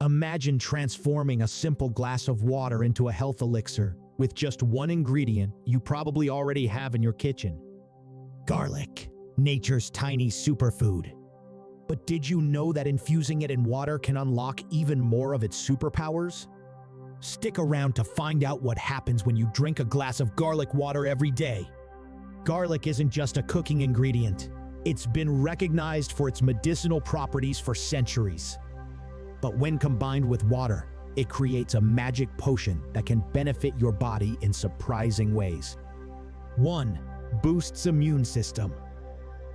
Imagine transforming a simple glass of water into a health elixir with just one ingredient you probably already have in your kitchen. Garlic, nature's tiny superfood. But did you know that infusing it in water can unlock even more of its superpowers? Stick around to find out what happens when you drink a glass of garlic water every day. Garlic isn't just a cooking ingredient. It's been recognized for its medicinal properties for centuries. But when combined with water, it creates a magic potion that can benefit your body in surprising ways. 1. Boosts immune system.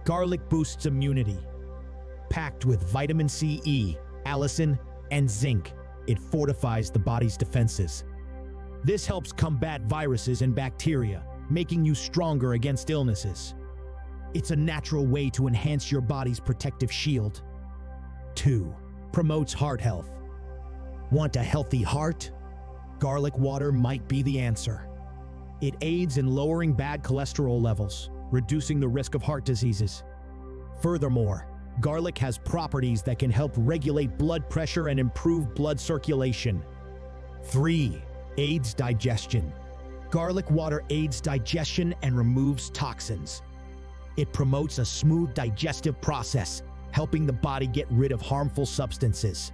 Garlic boosts immunity. Packed with vitamin C, E, allicin, and zinc, it fortifies the body's defenses. This helps combat viruses and bacteria, making you stronger against illnesses. It's a natural way to enhance your body's protective shield. 2. Promotes heart health. Want a healthy heart? Garlic water might be the answer. It aids in lowering bad cholesterol levels, reducing the risk of heart diseases. Furthermore, garlic has properties that can help regulate blood pressure and improve blood circulation. 3. Aids digestion. Garlic water aids digestion and removes toxins. It promotes a smooth digestive process, helping the body get rid of harmful substances.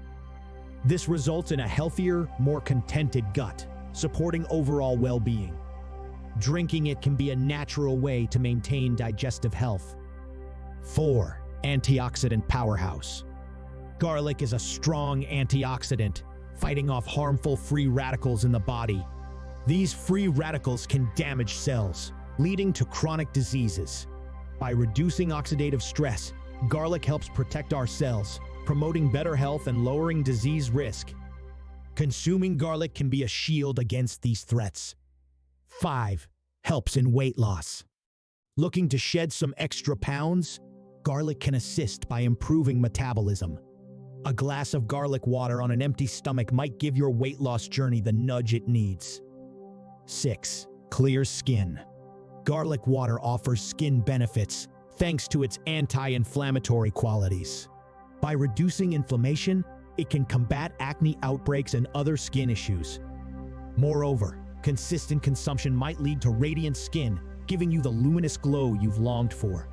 This results in a healthier, more contented gut, supporting overall well-being. Drinking it can be a natural way to maintain digestive health. 4. Antioxidant powerhouse. Garlic is a strong antioxidant, fighting off harmful free radicals in the body. These free radicals can damage cells, leading to chronic diseases. By reducing oxidative stress, garlic helps protect our cells, promoting better health and lowering disease risk. Consuming garlic can be a shield against these threats. 5. Helps in weight loss. Looking to shed some extra pounds? Garlic can assist by improving metabolism. A glass of garlic water on an empty stomach might give your weight loss journey the nudge it needs. 6. Clear skin. Garlic water offers skin benefits thanks to its anti-inflammatory qualities. By reducing inflammation, it can combat acne outbreaks and other skin issues. Moreover, consistent consumption might lead to radiant skin, giving you the luminous glow you've longed for.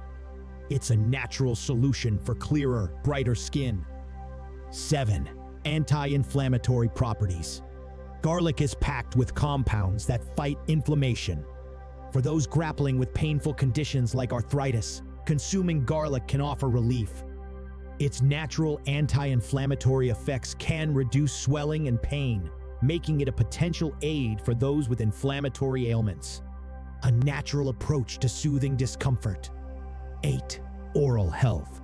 It's a natural solution for clearer, brighter skin. 7. Anti-inflammatory properties. Garlic is packed with compounds that fight inflammation. For those grappling with painful conditions like arthritis, consuming garlic can offer relief. Its natural anti-inflammatory effects can reduce swelling and pain, making it a potential aid for those with inflammatory ailments. A natural approach to soothing discomfort. 8. Oral health.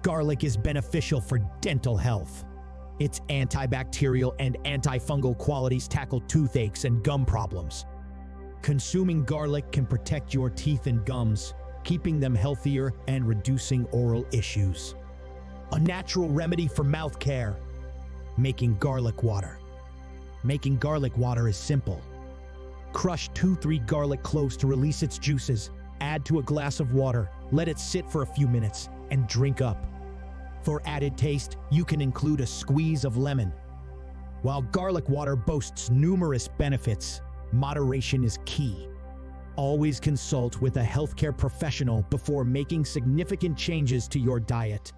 Garlic is beneficial for dental health. Its antibacterial and antifungal qualities tackle toothaches and gum problems. Consuming garlic can protect your teeth and gums, keeping them healthier and reducing oral issues. A natural remedy for mouth care. Making garlic water. Making garlic water is simple. Crush 2-3 garlic cloves to release its juices. Add to a glass of water, let it sit for a few minutes, and drink up. For added taste, you can include a squeeze of lemon. While garlic water boasts numerous benefits, moderation is key. Always consult with a healthcare professional before making significant changes to your diet.